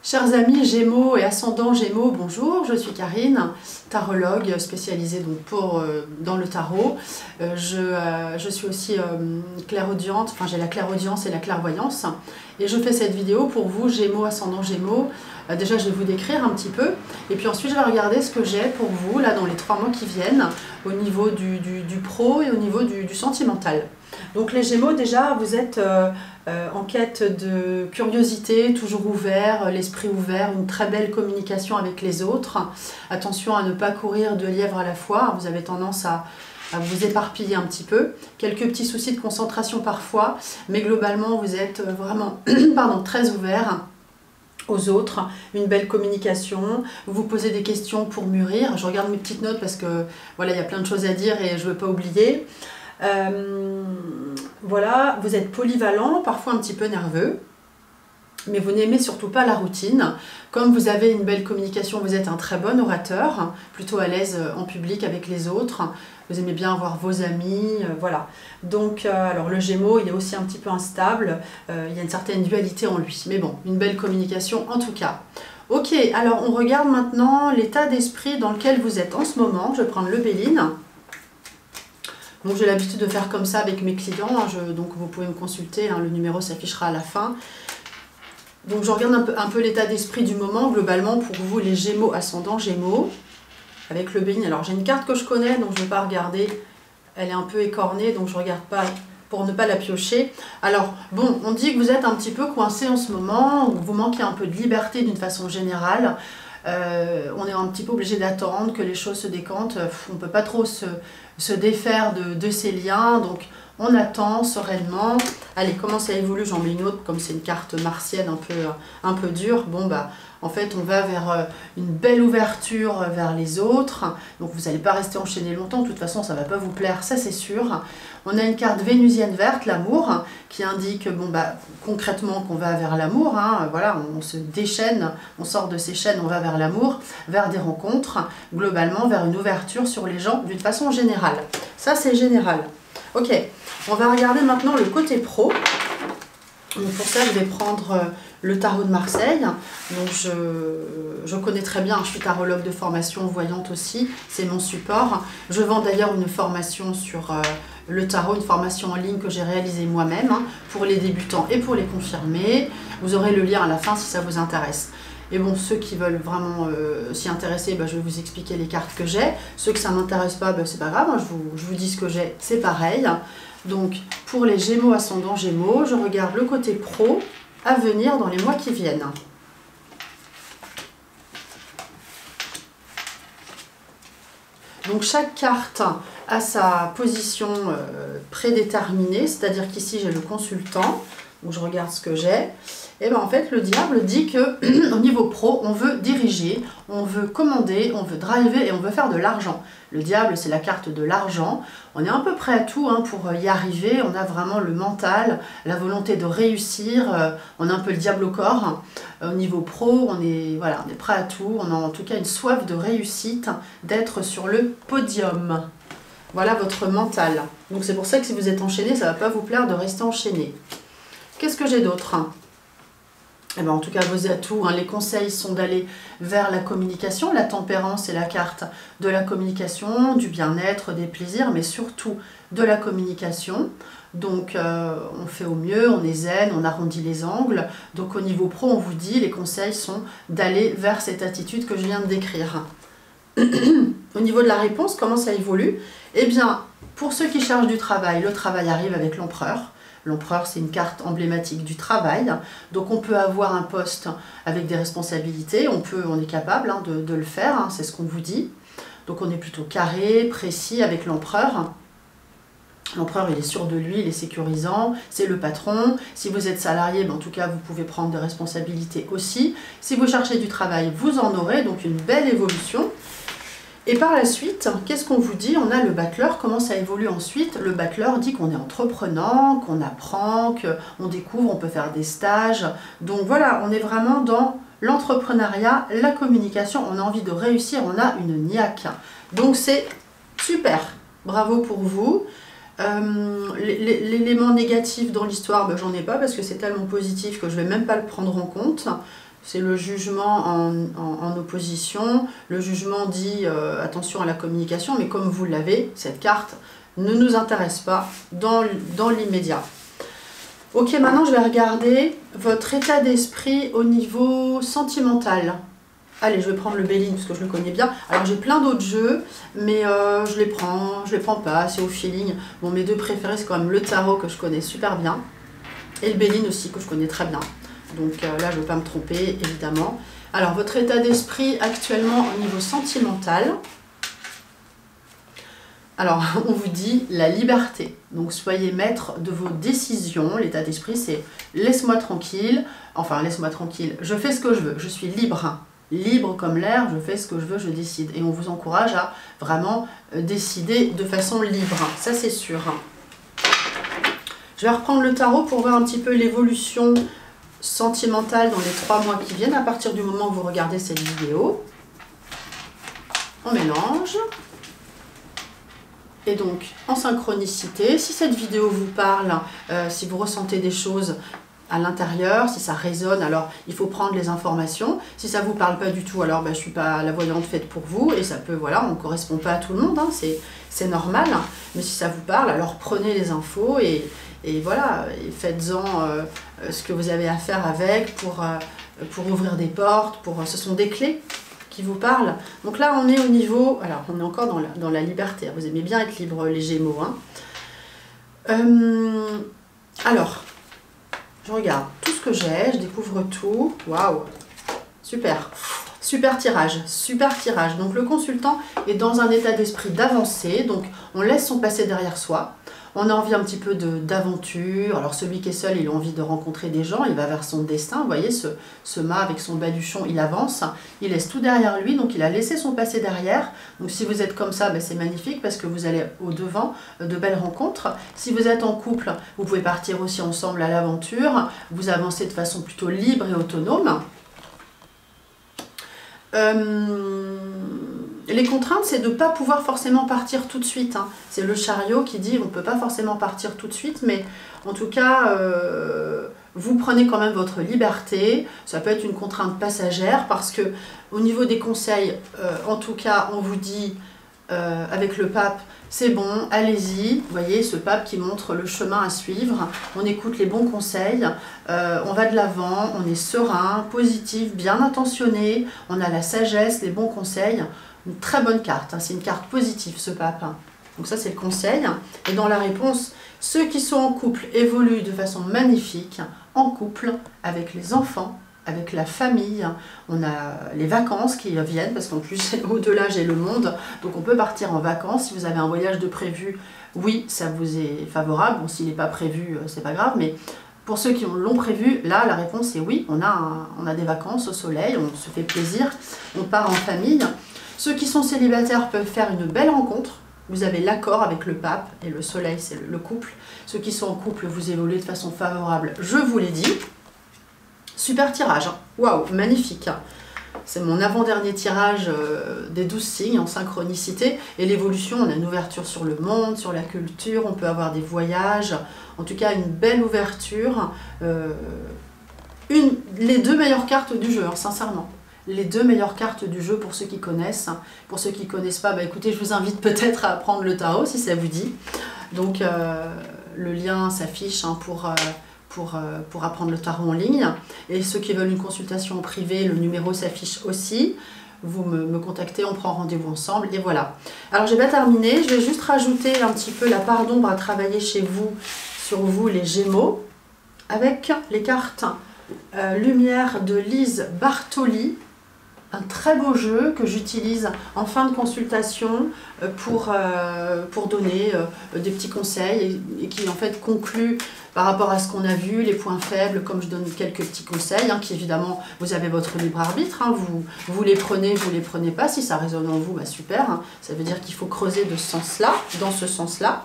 Chers amis Gémeaux et ascendant Gémeaux, bonjour, je suis Karine, tarologue spécialisée donc dans le tarot. Je suis aussi clairaudiente, enfin j'ai la clairaudience et la clairvoyance. Et je fais cette vidéo pour vous, Gémeaux, ascendant Gémeaux. Déjà je vais vous décrire un petit peu, et puis ensuite je vais regarder ce que j'ai pour vous, là dans les 3 mois qui viennent, au niveau du pro et au niveau du sentimental. Donc les Gémeaux, déjà, vous êtes en quête de curiosité, toujours ouvert, l'esprit ouvert, une très belle communication avec les autres. Attention à ne pas courir 2 lièvres à la fois, vous avez tendance à vous éparpiller un petit peu. Quelques petits soucis de concentration parfois, mais globalement vous êtes vraiment très ouvert aux autres, une belle communication, vous vous posez des questions pour mûrir. Je regarde mes petites notes parce que voilà, il y a plein de choses à dire et je ne veux pas oublier. Voilà, vous êtes polyvalent, parfois un petit peu nerveux, mais vous n'aimez surtout pas la routine. Comme vous avez une belle communication, vous êtes un très bon orateur, plutôt à l'aise en public avec les autres. Vous aimez bien avoir vos amis, voilà. Donc, alors le Gémeaux, il est aussi un petit peu instable, il y a une certaine dualité en lui. Mais bon, une belle communication en tout cas. Ok, alors on regarde maintenant l'état d'esprit dans lequel vous êtes en ce moment. Je vais prendre le Béline. Donc j'ai l'habitude de faire comme ça avec mes clients, donc vous pouvez me consulter, le numéro s'affichera à la fin. Donc je regarde un peu l'état d'esprit du moment, globalement pour vous les Gémeaux, ascendant Gémeaux, avec le Béline. Alors j'ai une carte que je connais, donc je ne vais pas regarder, elle est un peu écornée, donc je ne regarde pas pour ne pas la piocher. Alors bon, on dit que vous êtes un petit peu coincé en ce moment, ou vous manquez un peu de liberté d'une façon générale. On est un petit peu obligé d'attendre que les choses se décantent, on ne peut pas trop se défaire de ces liens, donc on attend sereinement. Allez, comment ça évolue? J'en mets une autre, comme c'est une carte martienne un peu dure. Bon bah, en fait on va vers une belle ouverture vers les autres, donc vous n'allez pas rester enchaîné longtemps, de toute façon ça ne va pas vous plaire, ça c'est sûr. On a une carte vénusienne verte, l'amour, qui indique bon bah concrètement qu'on va vers l'amour, voilà, on se déchaîne, on sort de ces chaînes, on va vers l'amour, vers des rencontres, globalement vers une ouverture sur les gens d'une façon générale. Ça c'est général. Ok, on va regarder maintenant le côté pro. Donc pour ça, je vais prendre le tarot de Marseille. Donc je connais très bien, je suis tarologue de formation, voyante aussi, c'est mon support. Je vends d'ailleurs une formation sur le tarot, une formation en ligne que j'ai réalisée moi-même pour les débutants et pour les confirmés. Vous aurez le lien à la fin si ça vous intéresse. Et bon, ceux qui veulent vraiment s'y intéresser, je vais vous expliquer les cartes que j'ai. Ceux que ça ne m'intéresse pas, c'est pas grave, je vous dis ce que j'ai, c'est pareil. Donc, pour les Gémeaux, ascendant Gémeaux, je regarde le côté pro à venir dans les mois qui viennent. Donc, chaque carte a sa position prédéterminée, c'est-à-dire qu'ici, j'ai le consultant. Donc, je regarde ce que j'ai. Et bien en fait, le diable dit que au niveau pro, on veut diriger, on veut commander, on veut driver et on veut faire de l'argent. Le diable, c'est la carte de l'argent. On est à peu près à tout pour y arriver. On a vraiment le mental, la volonté de réussir. On a un peu le diable au corps. Au niveau pro, on est prêt à tout. On a en tout cas une soif de réussite, d'être sur le podium. Voilà votre mental. Donc c'est pour ça que si vous êtes enchaîné, ça ne va pas vous plaire de rester enchaîné. Qu'est-ce que j'ai d'autre ? Eh bien, en tout cas, vos atouts, les conseils sont d'aller vers la communication. La tempérance est la carte de la communication, du bien-être, des plaisirs, mais surtout de la communication. Donc, on fait au mieux, on est zen, on arrondit les angles. Donc, au niveau pro, on vous dit, les conseils sont d'aller vers cette attitude que je viens de décrire. Au niveau de la réponse, comment ça évolue? Eh bien, pour ceux qui cherchent du travail, le travail arrive avec l'empereur. L'empereur, c'est une carte emblématique du travail. Donc, on peut avoir un poste avec des responsabilités. On est capable de le faire, c'est ce qu'on vous dit. Donc, on est plutôt carré, précis avec l'empereur. L'empereur, il est sûr de lui, il est sécurisant, c'est le patron. Si vous êtes salarié, en tout cas, vous pouvez prendre des responsabilités aussi. Si vous cherchez du travail, vous en aurez, donc une belle évolution. Et par la suite, qu'est-ce qu'on vous dit? On a le battleur, comment ça évolue ensuite? Le battleur dit qu'on est entreprenant, qu'on apprend, qu'on découvre, on peut faire des stages. Donc voilà, on est vraiment dans l'entrepreneuriat, la communication, on a envie de réussir, on a une niaque. Donc c'est super, bravo pour vous. L'élément négatif dans l'histoire, j'en ai pas parce que c'est tellement positif que je ne vais même pas le prendre en compte. c'est le jugement en opposition. Le jugement dit attention à la communication, mais comme vous l'avez, cette carte ne nous intéresse pas dans l'immédiat. Ok, maintenant je vais regarder votre état d'esprit au niveau sentimental. Allez, je vais prendre le Béline parce que je le connais bien. Alors j'ai plein d'autres jeux, mais je les prends pas, c'est au feeling. Bon, mes deux préférés, c'est quand même le tarot que je connais super bien. Et le Béline aussi que je connais très bien. Donc là, je ne veux pas me tromper, évidemment. Alors, votre état d'esprit actuellement au niveau sentimental. Alors, on vous dit la liberté. Donc, soyez maître de vos décisions. L'état d'esprit, c'est laisse-moi tranquille. Enfin, laisse-moi tranquille. Je fais ce que je veux. Je suis libre. Libre comme l'air. Je fais ce que je veux. Je décide. Et on vous encourage à vraiment décider de façon libre. Ça, c'est sûr. Je vais reprendre le tarot pour voir un petit peu l'évolution sentimentale dans les 3 mois qui viennent à partir du moment où vous regardez cette vidéo. On mélange. Et donc, en synchronicité, si cette vidéo vous parle, si vous ressentez des choses à l'intérieur, si ça résonne, alors il faut prendre les informations. Si ça ne vous parle pas du tout, alors je ne suis pas la voyante faite pour vous. Et ça peut, voilà, on ne correspond pas à tout le monde, hein, c'est normal. Mais si ça vous parle, alors prenez les infos et voilà, et faites-en ce que vous avez à faire avec pour ouvrir des portes. Ce sont des clés qui vous parlent. Donc là, on est au niveau... Alors, on est encore dans la liberté. Vous aimez bien être libre, les Gémeaux. Hein. Alors, je regarde tout ce que j'ai. Je découvre tout. Waouh! Super! Super tirage, super tirage. Donc le consultant est dans un état d'esprit d'avancée. Donc on laisse son passé derrière soi. On a envie un petit peu d'aventure. Alors celui qui est seul, il a envie de rencontrer des gens. Il va vers son destin. Vous voyez, ce mât avec son baluchon, il avance. Il laisse tout derrière lui. Donc il a laissé son passé derrière. Donc si vous êtes comme ça, c'est magnifique parce que vous allez au-devant de belles rencontres. Si vous êtes en couple, vous pouvez partir aussi ensemble à l'aventure. Vous avancez de façon plutôt libre et autonome. Les contraintes, c'est de ne pas pouvoir forcément partir tout de suite. Hein. C'est le chariot qui dit on ne peut pas forcément partir tout de suite, mais en tout cas, vous prenez quand même votre liberté. Ça peut être une contrainte passagère parce que au niveau des conseils, en tout cas, on vous dit avec le pape, c'est bon, allez-y. Vous voyez, ce pape qui montre le chemin à suivre. On écoute les bons conseils, on va de l'avant, on est serein, positif, bien intentionné. On a la sagesse, les bons conseils. Une très bonne carte, hein. C'est une carte positive, ce pape. Donc ça, c'est le conseil. Et dans la réponse, ceux qui sont en couple évoluent de façon magnifique, en couple, avec les enfants, avec la famille. On a les vacances qui viennent, parce qu'en plus, au-delà, j'ai le monde. Donc on peut partir en vacances. Si vous avez un voyage de prévu, oui, ça vous est favorable. Bon, s'il n'est pas prévu, c'est pas grave, mais... Pour ceux qui l'ont prévu, là, la réponse est oui. On a des vacances au soleil, on se fait plaisir, on part en famille. Ceux qui sont célibataires peuvent faire une belle rencontre. Vous avez l'accord avec le pape et le soleil, c'est le couple. Ceux qui sont en couple, vous évoluez de façon favorable, je vous l'ai dit. Super tirage, hein. Waouh, magnifique. C'est mon avant-dernier tirage des 12 signes en synchronicité. Et l'évolution, on a une ouverture sur le monde, sur la culture, on peut avoir des voyages. En tout cas, une belle ouverture. Les 2 meilleures cartes du jeu, hein, sincèrement. Les 2 meilleures cartes du jeu pour ceux qui connaissent. Pour ceux qui ne connaissent pas, écoutez, je vous invite peut-être à apprendre le tarot si ça vous dit. Donc le lien s'affiche hein, pour apprendre le tarot en ligne. Et ceux qui veulent une consultation en privé, le numéro s'affiche aussi. Vous me contactez, on prend rendez-vous ensemble et voilà. Alors j'ai pas terminé, je vais juste rajouter un petit peu la part d'ombre à travailler chez vous, sur vous les Gémeaux, avec les cartes Lumière de Lise Bartoli. Un très beau jeu que j'utilise en fin de consultation pour donner des petits conseils et qui en fait conclut par rapport à ce qu'on a vu, les points faibles, comme je donne quelques petits conseils, hein, qui évidemment, vous avez votre libre arbitre, hein, vous les prenez, vous les prenez pas, si ça résonne en vous, super, hein, ça veut dire qu'il faut creuser de ce sens-là, dans ce sens-là.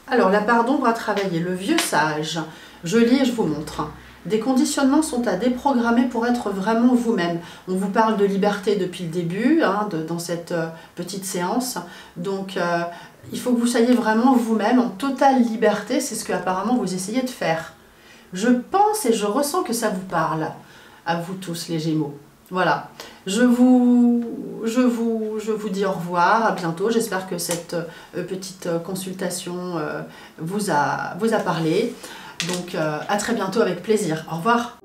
Alors, la part d'ombre à travailler, le vieux sage, je lis et je vous montre. Des conditionnements sont à déprogrammer pour être vraiment vous-même. On vous parle de liberté depuis le début, hein, dans cette petite séance. Donc, il faut que vous soyez vraiment vous-même, en totale liberté. C'est ce que apparemment vous essayez de faire. Je pense et je ressens que ça vous parle. à vous tous les Gémeaux. Voilà, je vous dis au revoir, à bientôt. J'espère que cette petite consultation vous a parlé. Donc à très bientôt avec plaisir. Au revoir.